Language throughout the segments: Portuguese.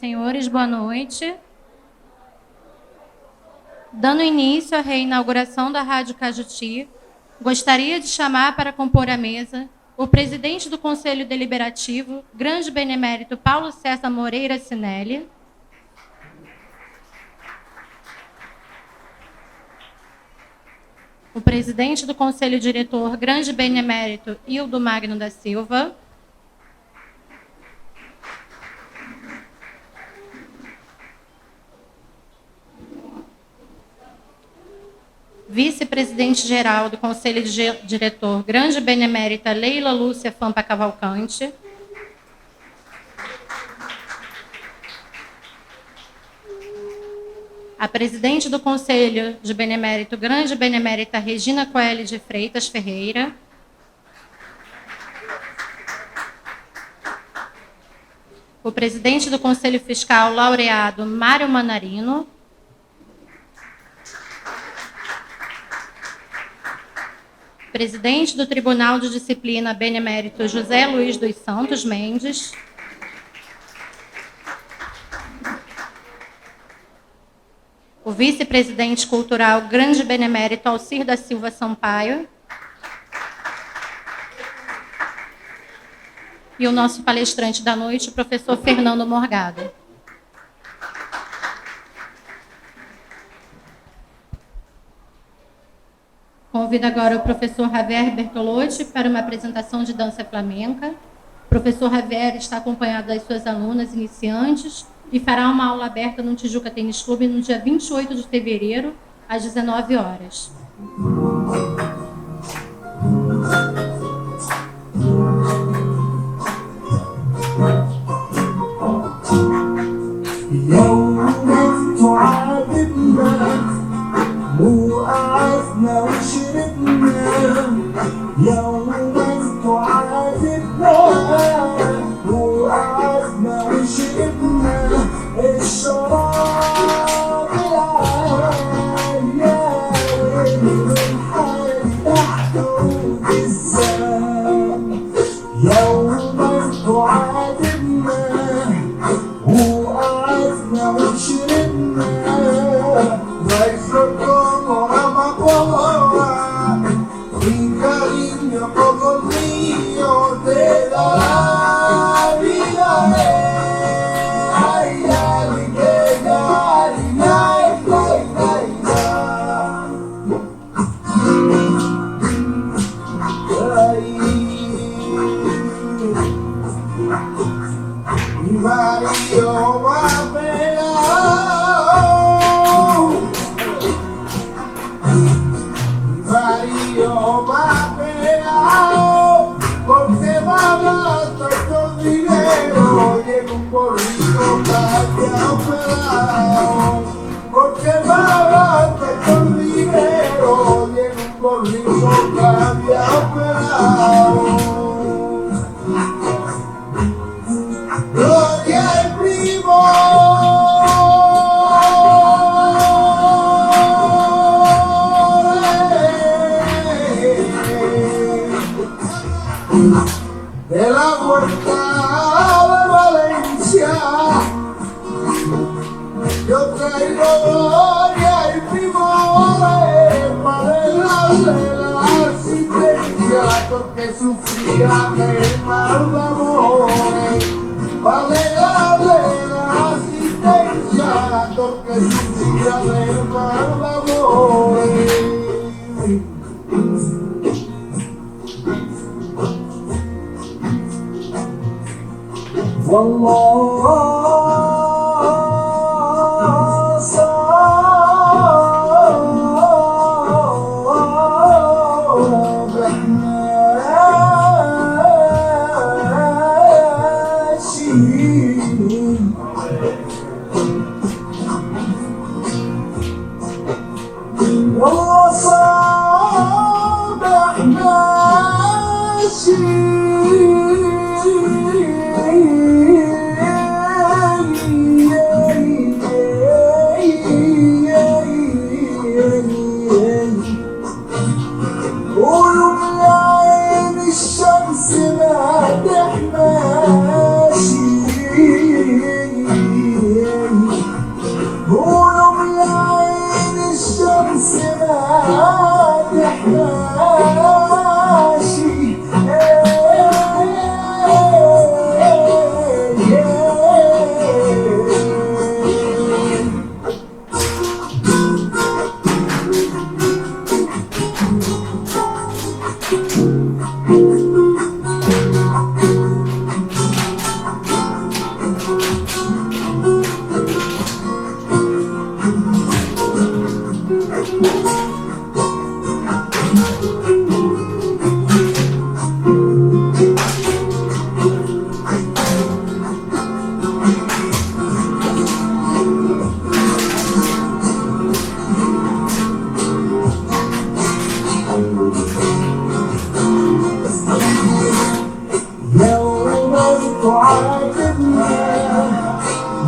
senhores, boa noite. Dando início à reinauguração da Rádio Cajuti, gostaria de chamar para compor a mesa o presidente do Conselho Deliberativo, grande benemérito Paulo César Moreira Sinelli, o presidente do Conselho Diretor, grande benemérito Hildo Magno da Silva, vice-presidente-geral do Conselho Diretor, grande benemérita Leila Lúcia Fampa Cavalcante, a presidente do Conselho de Benemérito, grande benemérita Regina Coelho de Freitas Ferreira, o presidente do Conselho Fiscal, laureado Mário Manarino, presidente do Tribunal de Disciplina, benemérito José Luiz dos Santos Mendes, o vice-presidente cultural, grande benemérito Alcir da Silva Sampaio, e o nosso palestrante da noite, o professor Fernando Morgado. Convido agora o professor Javier Bertolotti para uma apresentação de dança flamenca. O professor Javier está acompanhado das suas alunas iniciantes e fará uma aula aberta no Tijuca Tênis Clube no dia 28 de fevereiro, às 19 horas. وقعدنا وشربنا يوما تعاتبنا وقعدنا وشربنا الشراب العالي من حالي تحت الزمان يوما تعاتبنا وقعدنا وشربنا Como el río de la vida, ay, ay, ay, Mario porque mamá tanto dinero y en un bolsillo cambia pelado porque mamá tanto dinero y en un bolsillo cambia pelado Gloria al primo de la Huerta de Valencia, yo traigo gloria y primores para darle la asistencia porque sufría de mal amores, para darle la asistencia porque sufría de mal amores. والله صابحنا شيء والله صابحنا قولوا من عين الشمس ما تحماشي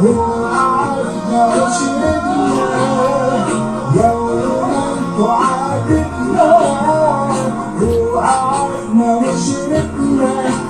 وقعدنا وشربنا يوما وعدتنا وقعدنا وشربنا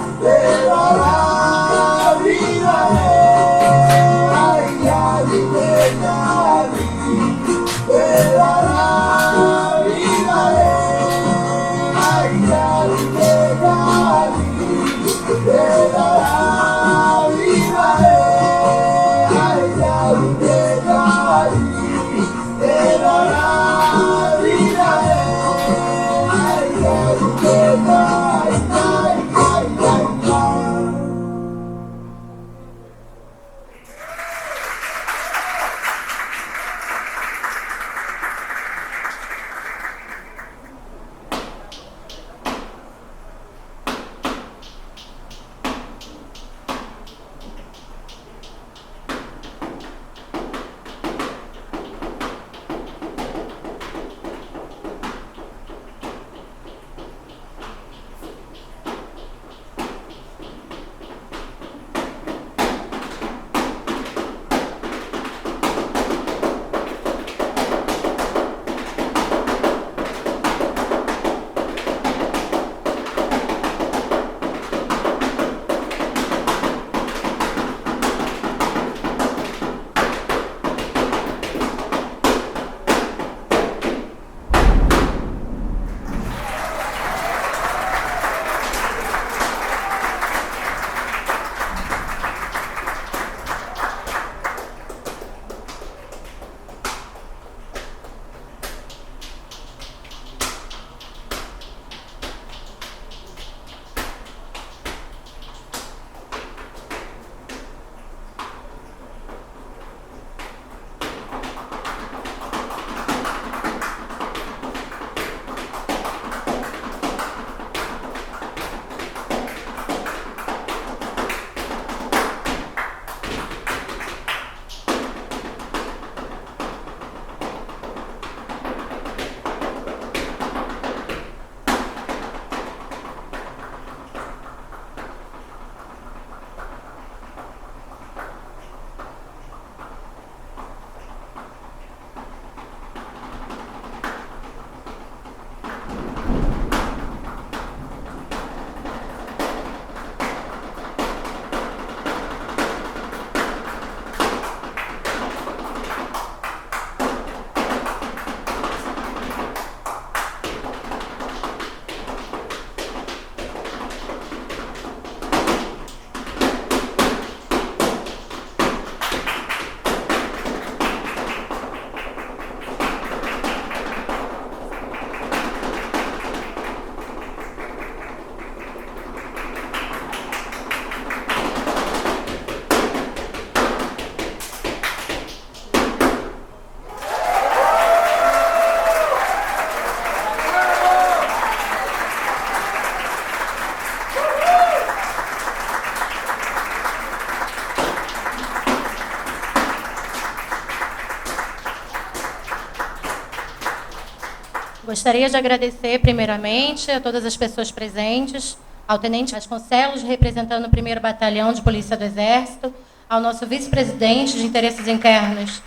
Gostaria de agradecer, primeiramente, a todas as pessoas presentes, ao Tenente Vasconcelos, representando o 1º Batalhão de Polícia do Exército, ao nosso vice-presidente de Interesses Internos,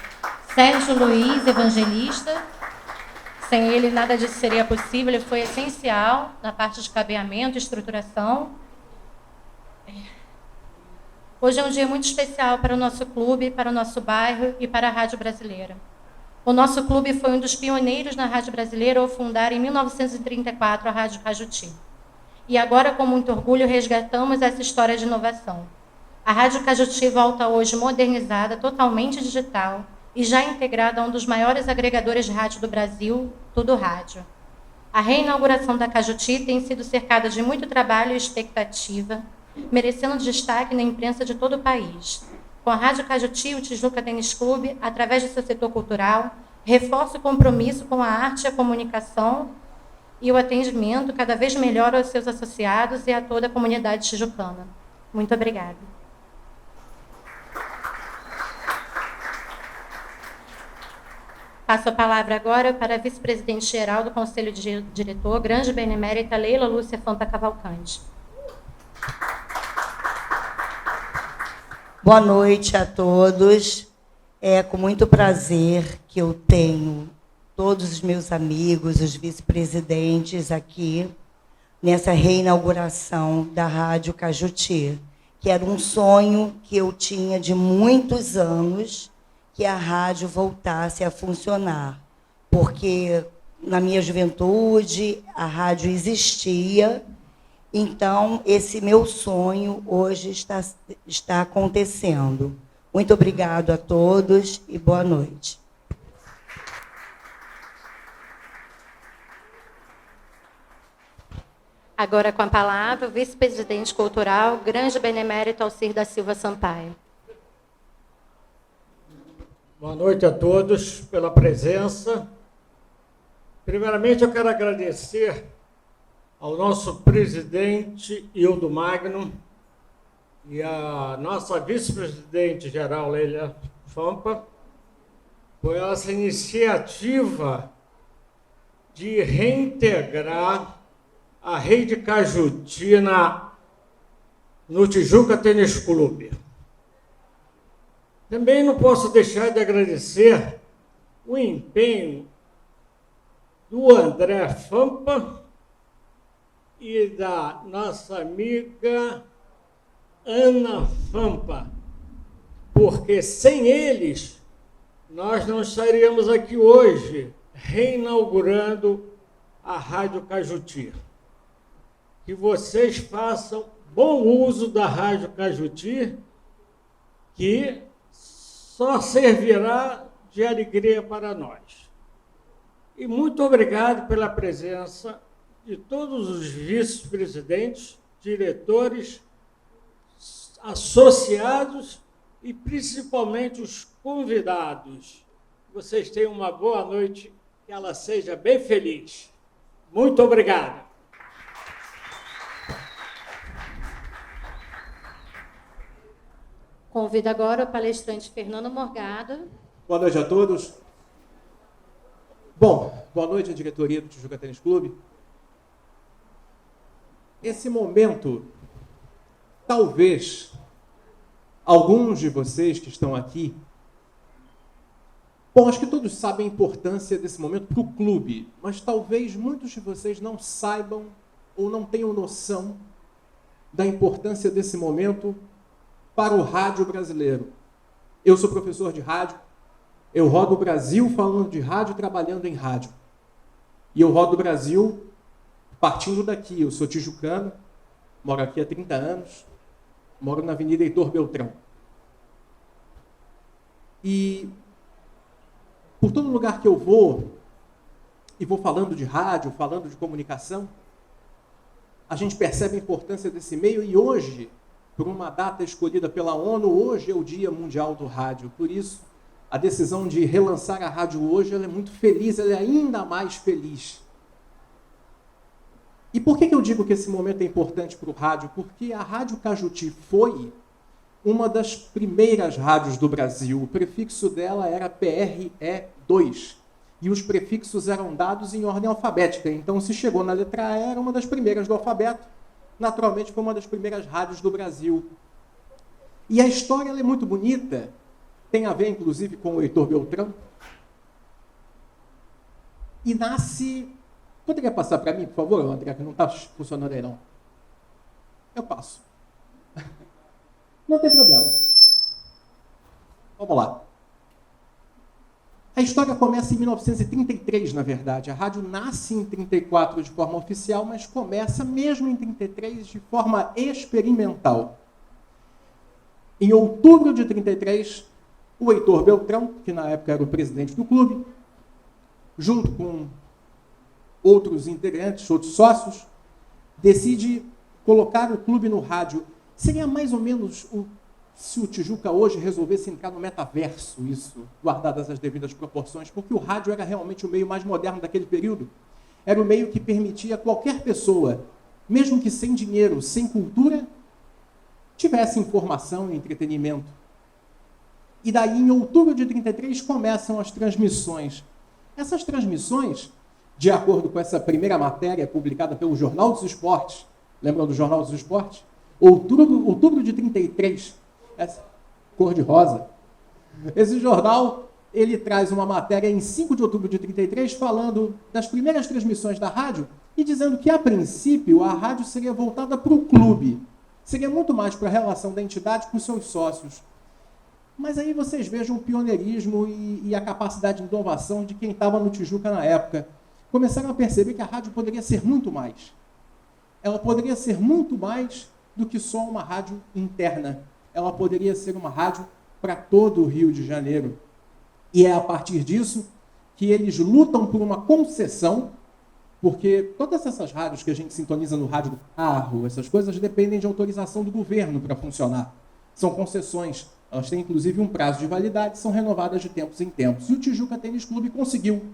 Sérgio Luiz Evangelista. Sem ele, nada disso seria possível, ele foi essencial na parte de cabeamento e estruturação. Hoje é um dia muito especial para o nosso clube, para o nosso bairro e para a Rádio Brasileira. O nosso clube foi um dos pioneiros na Rádio Brasileira ao fundar em 1934 a Rádio Cajuti. E agora, com muito orgulho, resgatamos essa história de inovação. A Rádio Cajuti volta hoje modernizada, totalmente digital e já integrada a um dos maiores agregadores de rádio do Brasil, Tudo Rádio. A reinauguração da Cajuti tem sido cercada de muito trabalho e expectativa, merecendo destaque na imprensa de todo o país. Com a Rádio Cajuti, o Tijuca Tênis Clube, através do seu setor cultural, reforça o compromisso com a arte e a comunicação e o atendimento cada vez melhor aos seus associados e a toda a comunidade tijucana. Muito obrigada. Passo a palavra agora para a vice-presidente-geral do Conselho de Diretor, grande benemérita Leila Lúcia Fanta Cavalcante. Boa noite a todos. É com muito prazer que eu tenho todos os meus amigos, os vice-presidentes aqui, nessa reinauguração da Rádio Cajuti, que era um sonho que eu tinha de muitos anos, que a rádio voltasse a funcionar. Porque, na minha juventude, a rádio existia. Então, esse meu sonho hoje está acontecendo. Muito obrigado a todos e boa noite. Agora com a palavra, o vice-presidente cultural, grande benemérito Alcir da Silva Sampaio. Boa noite a todos pela presença. Primeiramente, eu quero agradecer ao nosso presidente Hildo Magno e à nossa vice-presidente geral Leila Fampa por essa iniciativa de reintegrar a Rede Cajuti no Tijuca Tênis Clube. Também não posso deixar de agradecer o empenho do André Fampa e da nossa amiga Ana Fampa, porque sem eles nós não estaríamos aqui hoje reinaugurando a Rádio Cajuti. Que vocês façam bom uso da Rádio Cajuti, que só servirá de alegria para nós. E muito obrigado pela presença de todos os vice-presidentes, diretores, associados e principalmente os convidados. Vocês tenham uma boa noite, que ela seja bem feliz. Muito obrigado. Convido agora o palestrante Fernando Morgado. Boa noite a todos. Bom, boa noite à diretoria do Tijuca Tênis Clube. Esse momento, talvez, alguns de vocês que estão aqui, bom, acho que todos sabem a importância desse momento para o clube, mas talvez muitos de vocês não saibam ou não tenham noção da importância desse momento para o rádio brasileiro. Eu sou professor de rádio, eu rodo o Brasil falando de rádio, trabalhando em rádio. E eu rodo o Brasil partindo daqui. Eu sou tijucano, moro aqui há 30 anos, moro na Avenida Heitor Beltrão. E por todo lugar que eu vou, e vou falando de rádio, falando de comunicação, a gente percebe a importância desse meio e hoje, por uma data escolhida pela ONU, hoje é o Dia Mundial do Rádio. Por isso, a decisão de relançar a rádio hoje, ela é muito feliz, ela é ainda mais feliz. E por que eu digo que esse momento é importante para o rádio? Porque a Rádio Cajuti foi uma das primeiras rádios do Brasil. O prefixo dela era PRE2. E os prefixos eram dados em ordem alfabética. Então, se chegou na letra A, era uma das primeiras do alfabeto. Naturalmente, foi uma das primeiras rádios do Brasil. E a história ela é muito bonita. Tem a ver, inclusive, com o Heitor Beltrão. E nasce... Poderia passar para mim, por favor, André, que não está funcionando aí, não. Eu passo. Não tem problema. Vamos lá. A história começa em 1933, na verdade. A rádio nasce em 34 de forma oficial, mas começa mesmo em 33 de forma experimental. Em outubro de 33, o Heitor Beltrão, que na época era o presidente do clube, junto com outros integrantes, outros sócios, decide colocar o clube no rádio. Seria mais ou menos se o Tijuca hoje resolvesse entrar no metaverso, isso, guardadas as devidas proporções, porque o rádio era realmente o meio mais moderno daquele período. Era o meio que permitia a qualquer pessoa, mesmo que sem dinheiro, sem cultura, tivesse informação e entretenimento. E daí, em outubro de 33, começam as transmissões. Essas transmissões, de acordo com essa primeira matéria publicada pelo Jornal dos Esportes, lembram do Jornal dos Esportes? Outubro de 33. cor-de-rosa. Esse jornal, ele traz uma matéria em 5 de outubro de 33, falando das primeiras transmissões da rádio e dizendo que, a princípio, a rádio seria voltada para o clube. Seria muito mais para a relação da entidade com seus sócios. Mas aí vocês vejam o pioneirismo e a capacidade de inovação de quem estava no Tijuca na época. Começaram a perceber que a rádio poderia ser muito mais. Ela poderia ser muito mais do que só uma rádio interna. Ela poderia ser uma rádio para todo o Rio de Janeiro. E é a partir disso que eles lutam por uma concessão, porque todas essas rádios que a gente sintoniza no rádio do carro, essas coisas dependem de autorização do governo para funcionar. São concessões. Elas têm, inclusive, um prazo de validade, são renovadas de tempos em tempos. E o Tijuca Tênis Clube conseguiu,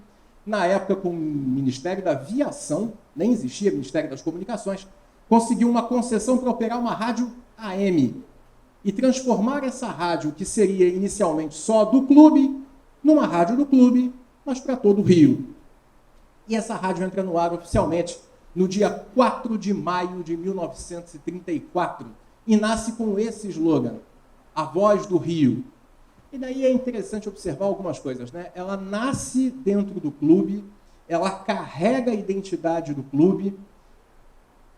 na época com o Ministério da Aviação, nem existia Ministério das Comunicações, conseguiu uma concessão para operar uma rádio AM e transformar essa rádio, que seria inicialmente só do clube, numa rádio do clube, mas para todo o Rio. E essa rádio entra no ar oficialmente no dia 4 de maio de 1934 e nasce com esse slogan: A Voz do Rio. E daí é interessante observar algumas coisas, né? Ela nasce dentro do clube, ela carrega a identidade do clube,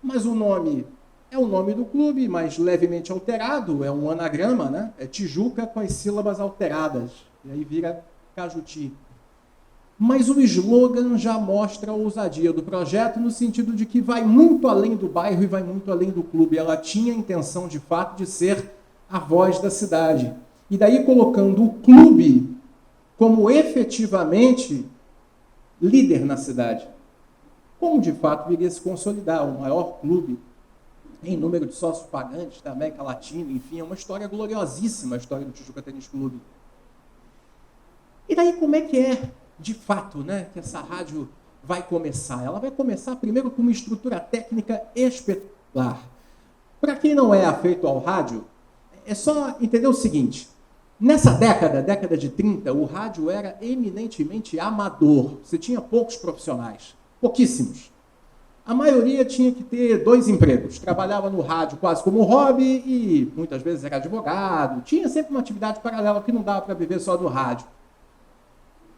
mas o nome é o nome do clube, mas levemente alterado, é um anagrama, né? É Tijuca com as sílabas alteradas, e aí vira Cajuti. Mas o slogan já mostra a ousadia do projeto, no sentido de que vai muito além do bairro e vai muito além do clube. Ela tinha a intenção, de fato, de ser a voz da cidade. E daí colocando o clube como efetivamente líder na cidade. Como, de fato, viria se consolidar o maior clube em número de sócios pagantes da América Latina. Enfim, é uma história gloriosíssima, a história do Tijuca Tênis Clube. E daí como é que é, de fato, né, que essa rádio vai começar? Ela vai começar primeiro com uma estrutura técnica espetacular. Para quem não é afeito ao rádio, é só entender o seguinte: nessa década de 30, o rádio era eminentemente amador. Você tinha poucos profissionais, pouquíssimos. A maioria tinha que ter 2 empregos. Trabalhava no rádio quase como hobby e muitas vezes era advogado. Tinha sempre uma atividade paralela que não dava para viver só do rádio.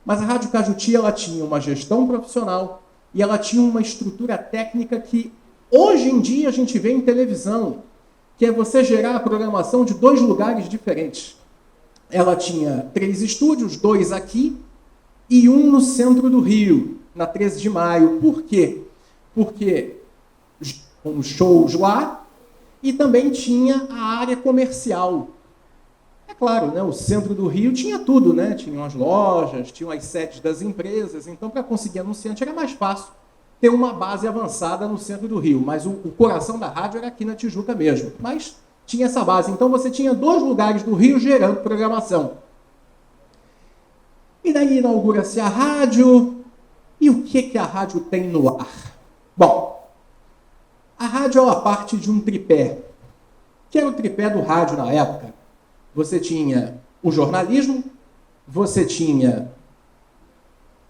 Mas a Rádio Cajuti, ela tinha uma gestão profissional e ela tinha uma estrutura técnica que hoje em dia a gente vê em televisão, que é você gerar a programação de 2 lugares diferentes. Ela tinha 3 estúdios, 2 aqui e 1 no centro do Rio, na 13 de maio. Por quê? Porque com shows lá e também tinha a área comercial. É claro, né, o centro do Rio tinha tudo, né? Tinham as lojas, tinham as sedes das empresas, então para conseguir anunciante era mais fácil ter uma base avançada no centro do Rio, mas o coração da rádio era aqui na Tijuca mesmo. Mas tinha essa base, então você tinha 2 lugares do Rio gerando programação. E daí inaugura-se a rádio, e o que a rádio tem no ar? Bom, a rádio ela parte de um tripé, que era o tripé do rádio na época. Você tinha o jornalismo, você tinha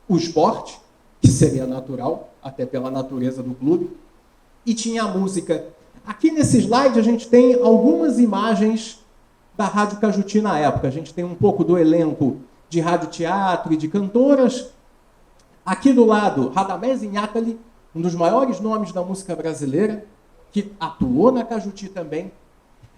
o esporte, que seria natural, até pela natureza do clube, e tinha a música. Aqui nesse slide a gente tem algumas imagens da Rádio Cajuti na época. A gente tem um pouco do elenco de radioteatro e de cantoras. Aqui do lado, Radamés Inhácali, um dos maiores nomes da música brasileira, que atuou na Cajuti também.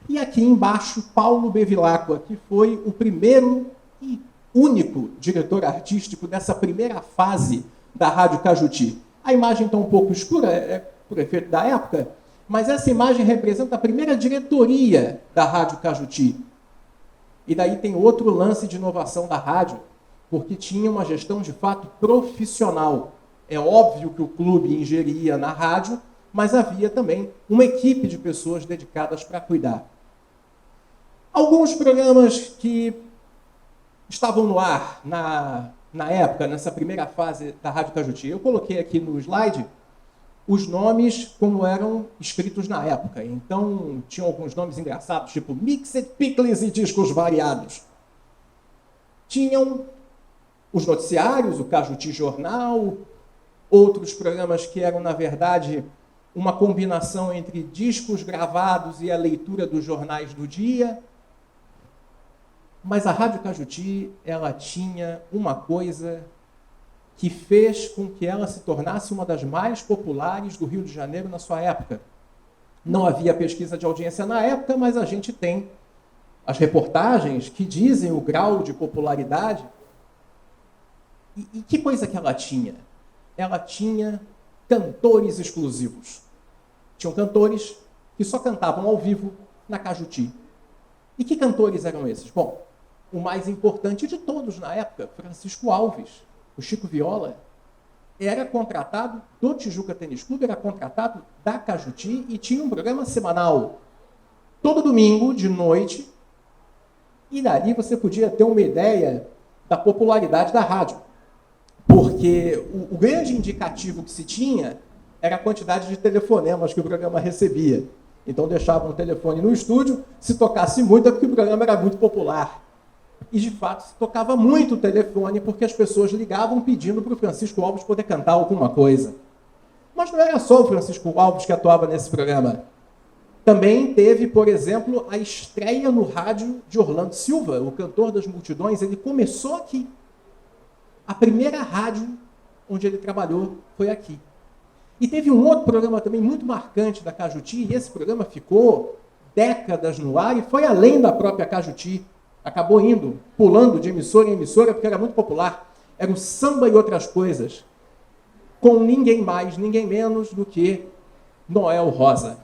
E aqui embaixo, Paulo Bevilacqua, que foi o primeiro e único diretor artístico dessa primeira fase da Rádio Cajuti. A imagem está um pouco escura, é por efeito da época, mas essa imagem representa a primeira diretoria da Rádio Cajuti. E daí tem outro lance de inovação da rádio, porque tinha uma gestão de fato profissional. É óbvio que o clube ingeria na rádio, mas havia também uma equipe de pessoas dedicadas para cuidar. Alguns programas que estavam no ar na época, nessa primeira fase da Rádio Cajuti. Eu coloquei aqui no slide os nomes como eram escritos na época. Então, tinham alguns nomes engraçados, tipo Mixed Pickles e Discos Variados. Tinham os noticiários, o Cajuti Jornal, outros programas que eram, na verdade, uma combinação entre discos gravados e a leitura dos jornais do dia. Mas a Rádio Cajuti, ela tinha uma coisa que fez com que ela se tornasse uma das mais populares do Rio de Janeiro na sua época. Não havia pesquisa de audiência na época, mas a gente tem as reportagens que dizem o grau de popularidade. E que coisa que ela tinha? Ela tinha cantores exclusivos. Tinham cantores que só cantavam ao vivo na Cajuti. E que cantores eram esses? Bom, o mais importante de todos na época, Francisco Alves, o Chico Viola, era contratado do Tijuca Tênis Clube, era contratado da Cajuti e tinha um programa semanal. Todo domingo, de noite, e dali você podia ter uma ideia da popularidade da rádio. Porque o grande indicativo que se tinha era a quantidade de telefonemas que o programa recebia. Então deixavam o telefone no estúdio, se tocasse muito é porque o programa era muito popular. E de fato se tocava muito o telefone porque as pessoas ligavam pedindo para o Francisco Alves poder cantar alguma coisa. Mas não era só o Francisco Alves que atuava nesse programa. Também teve, por exemplo, a estreia no rádio de Orlando Silva, o cantor das multidões. Ele começou aqui. A primeira rádio onde ele trabalhou foi aqui. E teve um outro programa também muito marcante da Cajuti, e esse programa ficou décadas no ar e foi além da própria Cajuti. Acabou indo, pulando de emissora em emissora, porque era muito popular. Era o Samba e Outras Coisas, com ninguém mais, ninguém menos do que Noel Rosa.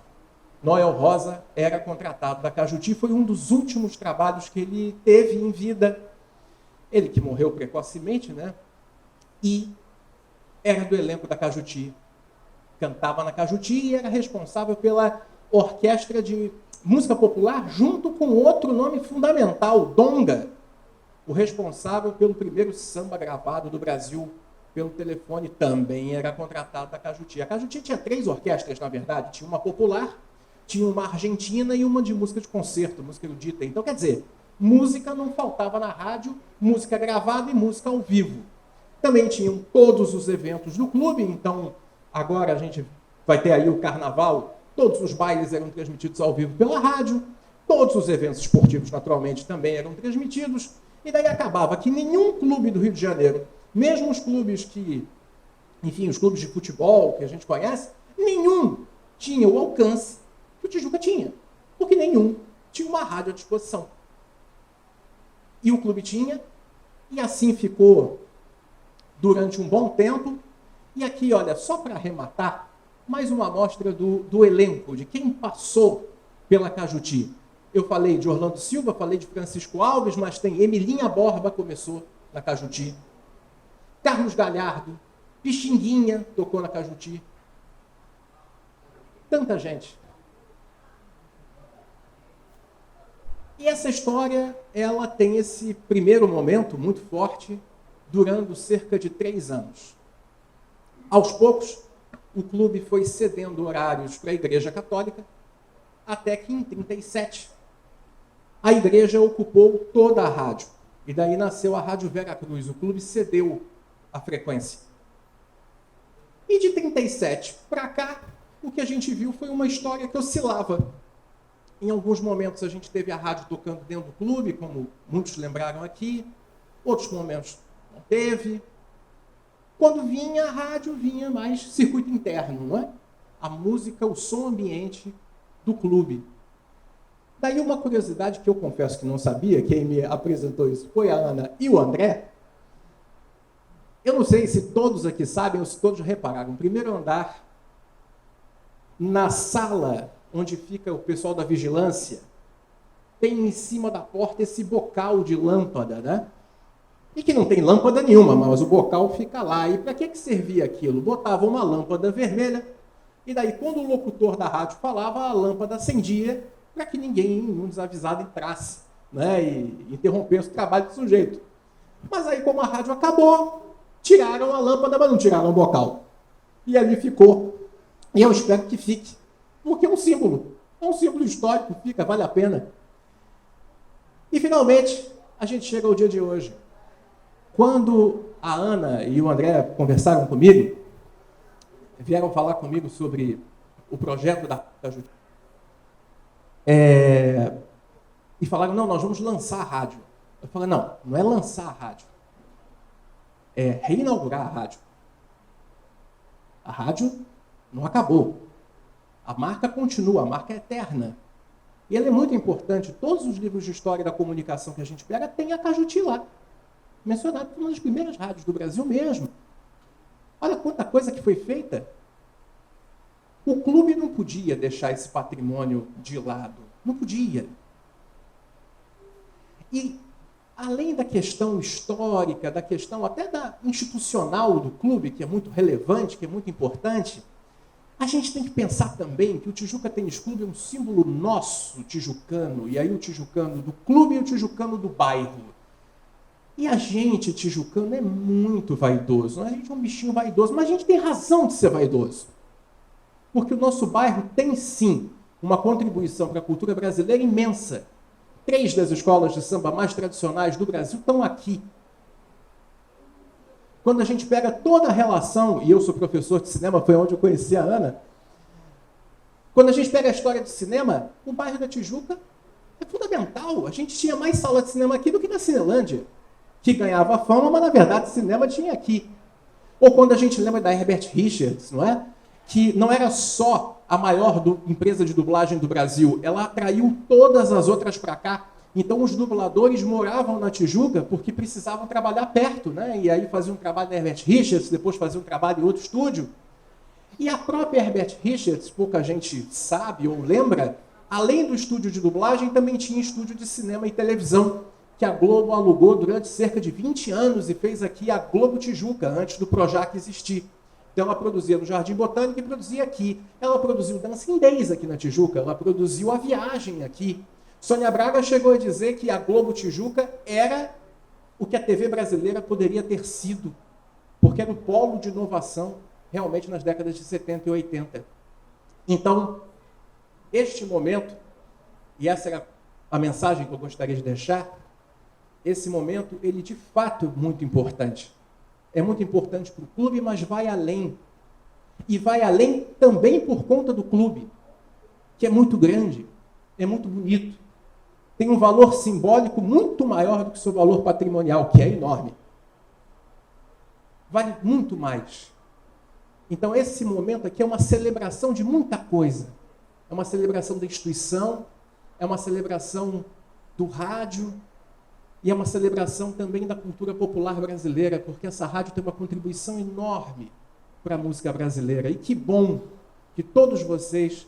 Noel Rosa era contratado da Cajuti, foi um dos últimos trabalhos que ele teve em vida. Ele que morreu precocemente, né? E era do elenco da Cajuti. Cantava na Cajuti e era responsável pela orquestra de música popular, junto com outro nome fundamental, Donga, o responsável pelo primeiro samba gravado do Brasil pelo telefone, também era contratado da Cajuti. A Cajuti tinha 3 orquestras, na verdade. Tinha uma popular, tinha uma argentina e uma de música de concerto, música erudita. Então, quer dizer, música não faltava na rádio, música gravada e música ao vivo. Também tinham todos os eventos do clube, então agora a gente vai ter aí o carnaval, todos os bailes eram transmitidos ao vivo pela rádio, todos os eventos esportivos, naturalmente, também eram transmitidos, e daí acabava que nenhum clube do Rio de Janeiro, mesmo os clubes que, enfim, os clubes de futebol que a gente conhece, nenhum tinha o alcance que o Tijuca tinha, porque nenhum tinha uma rádio à disposição. E o clube tinha, e assim ficou durante um bom tempo. E aqui, olha, só para arrematar, mais uma amostra do elenco, de quem passou pela Cajuti. Eu falei de Orlando Silva, falei de Francisco Alves, mas tem Emilinha Borba, começou na Cajuti. Carlos Galhardo, Pixinguinha tocou na Cajuti. Tanta gente. E essa história, ela tem esse primeiro momento muito forte, durando cerca de 3 anos. Aos poucos, o clube foi cedendo horários para a Igreja Católica, até que em 1937, a igreja ocupou toda a rádio. E daí nasceu a Rádio Vera Cruz. O clube cedeu a frequência. E de 1937 para cá, o que a gente viu foi uma história que oscilava. Em alguns momentos a gente teve a rádio tocando dentro do clube, como muitos lembraram aqui. Outros momentos não teve. Quando vinha a rádio, vinha mais circuito interno, não é? A música, o som ambiente do clube. Daí uma curiosidade que eu confesso que não sabia, quem me apresentou isso foi a Ana e o André. Eu não sei se todos aqui sabem ou se todos repararam. No primeiro andar, na sala onde fica o pessoal da vigilância, tem em cima da porta esse bocal de lâmpada, né? E que não tem lâmpada nenhuma, mas o bocal fica lá. E para que servia aquilo? Botava uma lâmpada vermelha, e daí quando o locutor da rádio falava, a lâmpada acendia para que ninguém, nenhum desavisado, entrasse, né? E interrompesse o trabalho do sujeito. Mas aí, como a rádio acabou, tiraram a lâmpada, mas não tiraram o bocal. E ali ficou. E eu espero que fique. Porque é um símbolo histórico, fica, vale a pena. E, finalmente, a gente chega ao dia de hoje. Quando a Ana e o André conversaram comigo, vieram falar comigo sobre o projeto da Cajuti, e falaram, não, nós vamos lançar a rádio. Eu falei, não é lançar a rádio. É reinaugurar a rádio. A rádio não acabou. A marca continua, a marca é eterna. E ela é muito importante. Todos os livros de história da comunicação que a gente pega tem a Cajuti lá. Mencionado como uma das primeiras rádios do Brasil mesmo. Olha quanta coisa que foi feita. O clube não podia deixar esse patrimônio de lado. Não podia. E, além da questão histórica, da questão até da institucional do clube, que é muito relevante, que é muito importante, a gente tem que pensar também que o Tijuca Tênis Clube é um símbolo nosso, tijucano, e aí o tijucano do clube e o tijucano do bairro. E a gente, tijucano, é muito vaidoso. A gente é um bichinho vaidoso, mas a gente tem razão de ser vaidoso. Porque o nosso bairro tem, sim, uma contribuição para a cultura brasileira imensa. 3 das escolas de samba mais tradicionais do Brasil estão aqui. Quando a gente pega toda a relação, e eu sou professor de cinema, foi onde eu conheci a Ana, quando a gente pega a história de cinema, o bairro da Tijuca é fundamental. A gente tinha mais sala de cinema aqui do que na Cinelândia, que ganhava fama, mas na verdade cinema tinha aqui. Ou quando a gente lembra da Herbert Richards, não é? Que não era só a maior empresa de dublagem do Brasil, ela atraiu todas as outras para cá. Então os dubladores moravam na Tijuca porque precisavam trabalhar perto, né? E aí faziam um trabalho na Herbert Richards, depois faziam um trabalho em outro estúdio. E a própria Herbert Richards, pouca gente sabe ou lembra, além do estúdio de dublagem, também tinha estúdio de cinema e televisão, que a Globo alugou durante cerca de 20 anos e fez aqui a Globo Tijuca, antes do Projac existir. Então ela produzia no Jardim Botânico e produzia aqui. Ela produziu Dancing Days aqui na Tijuca, ela produziu A Viagem aqui. Sônia Braga chegou a dizer que a Globo Tijuca era o que a TV brasileira poderia ter sido, porque era o polo de inovação realmente nas décadas de 70 e 80. Então, este momento, e essa era a mensagem que eu gostaria de deixar, esse momento, ele de fato é muito importante. É muito importante para o clube, mas vai além. E vai além também por conta do clube, que é muito grande, é muito bonito. Tem um valor simbólico muito maior do que o seu valor patrimonial, que é enorme. Vale muito mais. Então, esse momento aqui é uma celebração de muita coisa. É uma celebração da instituição, é uma celebração do rádio, e é uma celebração também da cultura popular brasileira, porque essa rádio tem uma contribuição enorme para a música brasileira. E que bom que todos vocês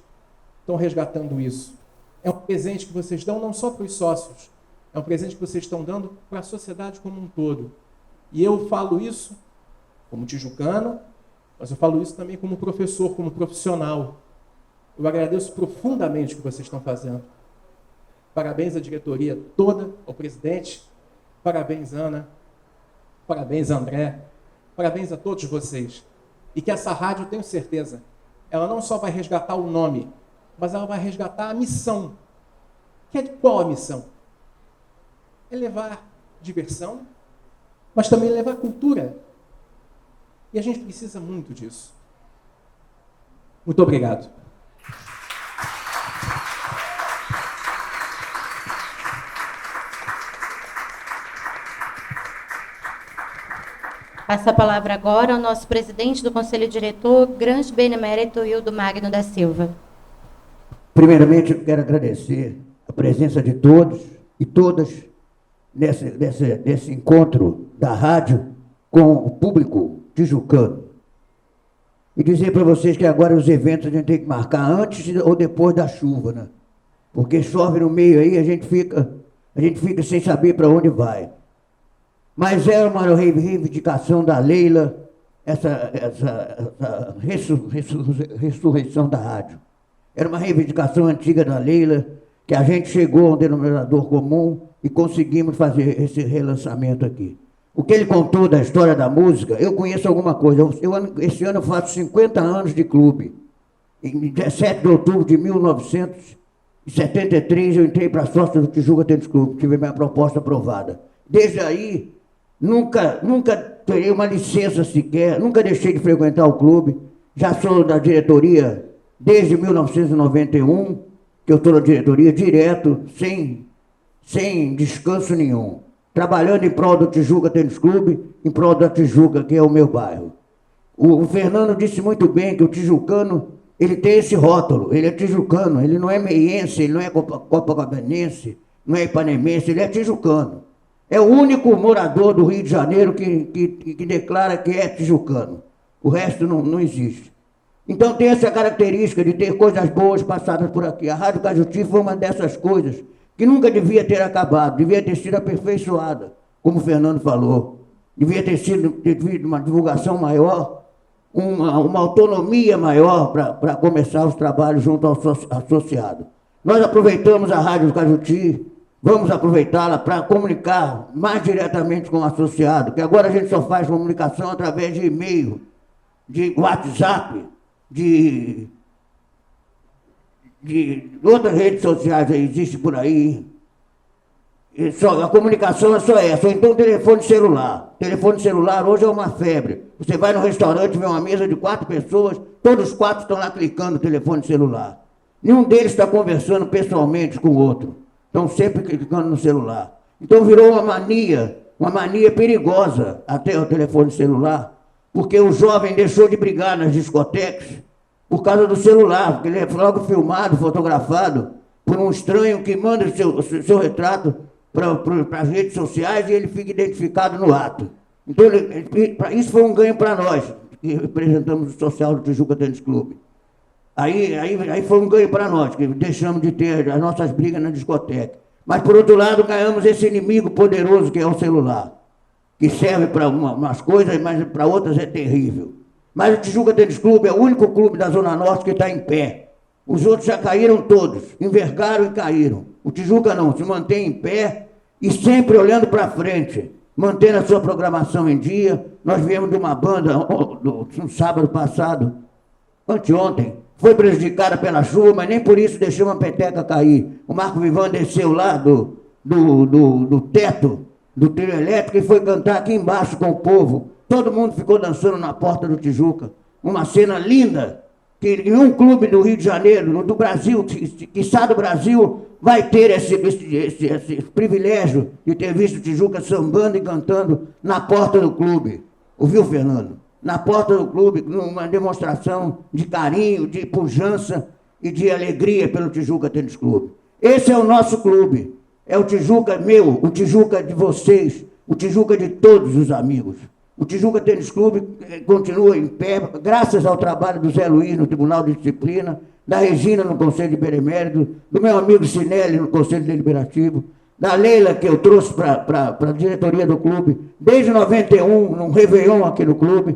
estão resgatando isso. É um presente que vocês dão não só para os sócios, é um presente que vocês estão dando para a sociedade como um todo. E eu falo isso como tijucano, mas eu falo isso também como professor, como profissional. Eu agradeço profundamente o que vocês estão fazendo. Parabéns à diretoria toda, ao presidente. Parabéns, Ana. Parabéns, André. Parabéns a todos vocês. E que essa rádio, eu tenho certeza, ela não só vai resgatar o nome, mas ela vai resgatar a missão. Que é qual a missão? É levar diversão, mas também levar cultura. E a gente precisa muito disso. Muito obrigado. Passa a palavra agora ao nosso presidente do Conselho Diretor, grande benemérito Hildo Magno da Silva. Primeiramente, eu quero agradecer a presença de todos e todas nesse encontro da rádio com o público tijucano. E dizer para vocês que agora os eventos a gente tem que marcar antes ou depois da chuva, né? Porque chove no meio aí, a gente fica sem saber para onde vai. Mas é uma reivindicação da Leila, essa ressurreição da rádio. Era uma reivindicação antiga da Leila, que a gente chegou a um denominador comum e conseguimos fazer esse relançamento aqui. O que ele contou da história da música, eu conheço alguma coisa. Esse ano eu faço 50 anos de clube. Em 17 de outubro de 1973, eu entrei para sócio do Tijuca Tênis Clube, tive minha proposta aprovada. Desde aí, nunca terei uma licença sequer, nunca deixei de frequentar o clube. Já sou da diretoria desde 1991, que eu estou na diretoria direto, sem descanso nenhum. trabalhando em prol do Tijuca Tênis Clube, em prol da Tijuca, que é o meu bairro. O Fernando disse muito bem que o tijucano, ele tem esse rótulo, ele é tijucano, ele não é meiense, ele não é copacabanense, não é ipanemense, ele é tijucano. É o único morador do Rio de Janeiro que declara que é tijucano. O resto não existe. Então tem essa característica de ter coisas boas passadas por aqui. A Rádio Cajuti foi uma dessas coisas que nunca devia ter acabado, devia ter sido aperfeiçoada, como o Fernando falou. Devia ter tido uma divulgação maior, uma autonomia maior para começar os trabalhos junto ao associado. Nós aproveitamos a Rádio Cajuti, vamos aproveitá-la para comunicar mais diretamente com o associado, que agora a gente só faz comunicação através de e-mail, de WhatsApp, de outras redes sociais aí, existe por aí. A comunicação é só essa, ou então telefone celular. Telefone celular hoje é uma febre. Você vai no restaurante, vê uma mesa de 4 pessoas, todos os 4 estão lá clicando no telefone celular. Nenhum deles está conversando pessoalmente com o outro. Estão sempre clicando no celular. Então virou uma mania perigosa até o telefone celular, porque o jovem deixou de brigar nas discotecas por causa do celular, porque ele é logo filmado, fotografado por um estranho que manda o seu retrato para as redes sociais e ele fica identificado no ato. Então, isso foi um ganho para nós, que representamos o social do Tijuca Tênis Clube. Aí foi um ganho para nós, que deixamos de ter as nossas brigas na discoteca. Mas, por outro lado, ganhamos esse inimigo poderoso que é o celular, que serve para umas coisas, mas para outras é terrível. Mas o Tijuca Tênis Clube é o único clube da Zona Norte que está em pé. Os outros já caíram todos, envergaram e caíram. O Tijuca não, se mantém em pé e sempre olhando para frente, mantendo a sua programação em dia. Nós viemos de uma banda no sábado passado, anteontem, foi prejudicada pela chuva, mas nem por isso deixou uma peteca cair. O Marco Vivan desceu lá do teto do trio elétrico e foi cantar aqui embaixo com o povo. Todo mundo ficou dançando na porta do Tijuca. Uma cena linda, que nenhum clube do Rio de Janeiro, do Brasil, quiçá do Brasil, vai ter esse privilégio de ter visto o Tijuca sambando e cantando na porta do clube. Ouviu, Fernando? Na porta do clube, numa demonstração de carinho, de pujança e de alegria pelo Tijuca Tênis Clube. Esse é o nosso clube. É o Tijuca meu, o Tijuca de vocês, o Tijuca de todos os amigos. O Tijuca Tênis Clube continua em pé, graças ao trabalho do Zé Luiz no Tribunal de Disciplina, da Regina no Conselho de Benemérito, do meu amigo Sinelli no Conselho Deliberativo, da Leila, que eu trouxe para a diretoria do clube, desde 91, num Réveillon aqui no clube.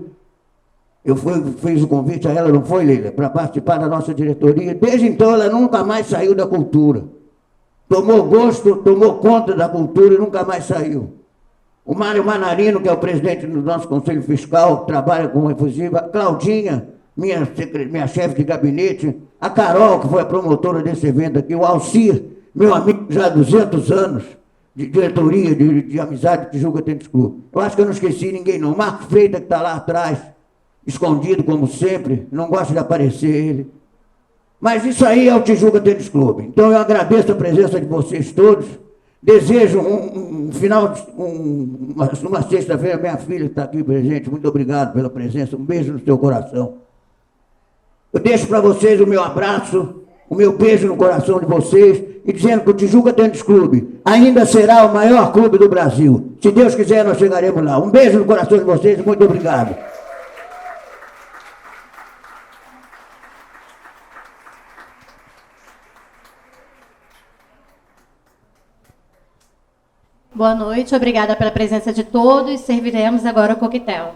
Eu fiz o convite a ela, não foi, Leila, para participar da nossa diretoria. Desde então, ela nunca mais saiu da cultura. Tomou gosto, tomou conta da cultura e nunca mais saiu. O Mário Manarino, que é o presidente do nosso Conselho Fiscal, que trabalha com efusiva, a Claudinha, minha chefe de gabinete, a Carol, que foi a promotora desse evento aqui, o Alcir, meu amigo já há 200 anos, de diretoria, de amizade do Tijuca Tênis Clube. Eu acho que eu não esqueci ninguém não. Marco Freitas, que está lá atrás, escondido como sempre, não gosta de aparecer ele. Mas isso aí é o Tijuca Tênis Clube. Então eu agradeço a presença de vocês todos. Desejo uma sexta-feira, minha filha está aqui presente, muito obrigado pela presença, um beijo no seu coração. Eu deixo para vocês o meu abraço, o meu beijo no coração de vocês, e dizendo que o Tijuca Tênis Clube ainda será o maior clube do Brasil. Se Deus quiser, nós chegaremos lá. Um beijo no coração de vocês e muito obrigado. Boa noite, obrigada pela presença de todos. Serviremos agora o coquetel.